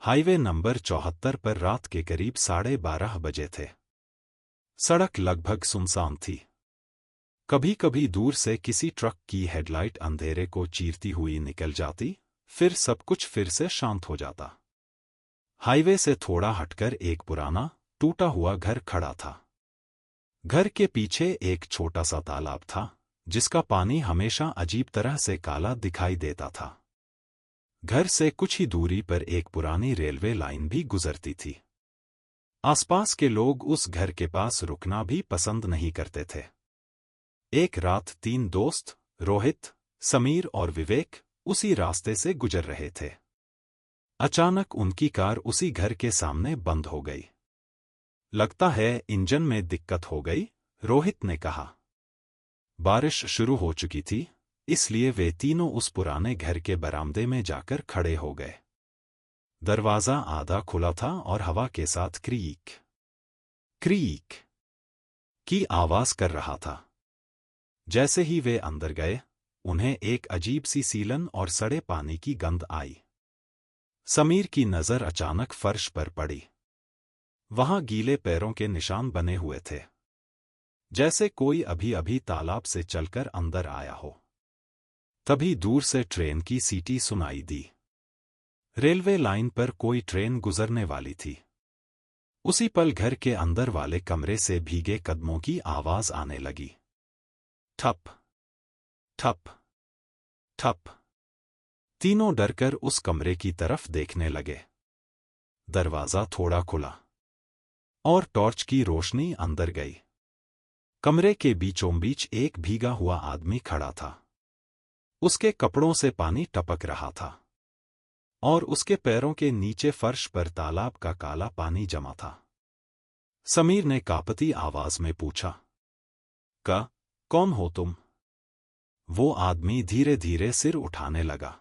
Highway number 74 पर रात के करीब 12:30 बजे थे। सड़क लगभग सुनसान थी। कभी कभी दूर से किसी ट्रक की हेडलाइट अंधेरे को चीरती हुई निकल जाती, फिर सब कुछ फिर से शांत हो जाता। हाईवे से थोड़ा हटकर एक पुराना, टूटा हुआ घर खड़ा था। घर के पीछे एक छोटा सा तालाब था, जिसका पानी हमेशा अजीब तरह से काला दिखाई देता था। घर से कुछ ही दूरी पर एक पुरानी रेलवे लाइन भी गुजरती थी। आसपास के लोग उस घर के पास रुकना भी पसंद नहीं करते थे। एक रात 3 दोस्त, रोहित, समीर और विवेक, उसी रास्ते से गुजर रहे थे। अचानक उनकी कार उसी घर के सामने बंद हो गई। लगता है इंजन में दिक्कत हो गई, रोहित ने कहा। बारिश शुरू हो चुकी थी, इसलिए वे तीनों उस पुराने घर के बरामदे में जाकर खड़े हो गए। दरवाजा आधा खुला था और हवा के साथ क्रीक क्रीक की आवाज कर रहा था। जैसे ही वे अंदर गए, उन्हें एक अजीब सी सीलन और सड़े पानी की गंध आई। समीर की नजर अचानक फर्श पर पड़ी। वहां गीले पैरों के निशान बने हुए थे, जैसे कोई अभी अभी तालाब से चलकर अंदर आया हो। तभी दूर से ट्रेन की सीटी सुनाई दी। रेलवे लाइन पर कोई ट्रेन गुजरने वाली थी। उसी पल घर के अंदर वाले कमरे से भीगे कदमों की आवाज आने लगी। ठप ठप ठप। तीनों डरकर उस कमरे की तरफ देखने लगे। दरवाजा थोड़ा खुला और टॉर्च की रोशनी अंदर गई। कमरे के बीचों बीच एक भीगा हुआ आदमी खड़ा था। उसके कपड़ों से पानी टपक रहा था और उसके पैरों के नीचे फर्श पर तालाब का काला पानी जमा था। समीर ने कांपती आवाज में पूछा, कौन हो तुम? वो आदमी धीरे धीरे सिर उठाने लगा।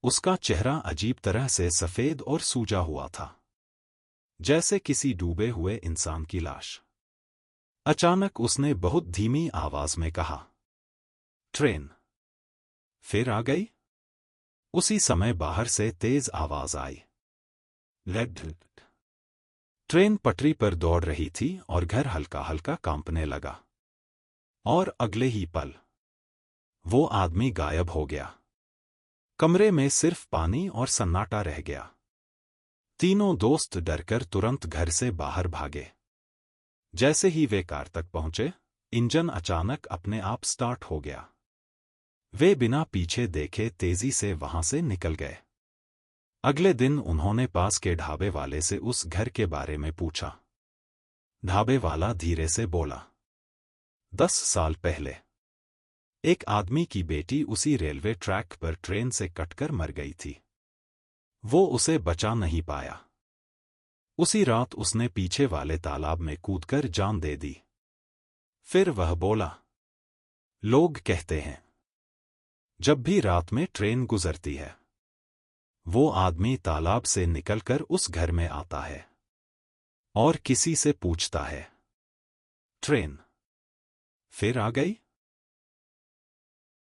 उसका चेहरा अजीब तरह से सफेद और सूजा हुआ था, जैसे किसी डूबे हुए इंसान की लाश। अचानक उसने बहुत धीमी आवाज में कहा, ट्रेन फिर आ गई? उसी समय बाहर से तेज आवाज आई। लेड। ट्रेन पटरी पर दौड़ रही थी और घर हल्का हल्का कांपने लगा। और अगले ही पल वो आदमी गायब हो गया। कमरे में सिर्फ पानी और सन्नाटा रह गया। तीनों दोस्त डरकर तुरंत घर से बाहर भागे। जैसे ही वे कार तक पहुंचे, इंजन अचानक अपने आप स्टार्ट हो गया। वे बिना पीछे देखे तेजी से वहां से निकल गए। अगले दिन उन्होंने पास के ढाबे वाले से उस घर के बारे में पूछा। ढाबे वाला धीरे से बोला, 10 साल पहले एक आदमी की बेटी उसी रेलवे ट्रैक पर ट्रेन से कटकर मर गई थी। वो उसे बचा नहीं पाया। उसी रात उसने पीछे वाले तालाब में कूदकर जान दे दी। फिर वह बोला, लोग कहते हैं जब भी रात में ट्रेन गुजरती है, वो आदमी तालाब से निकलकर उस घर में आता है और किसी से पूछता है, ट्रेन फिर आ गई?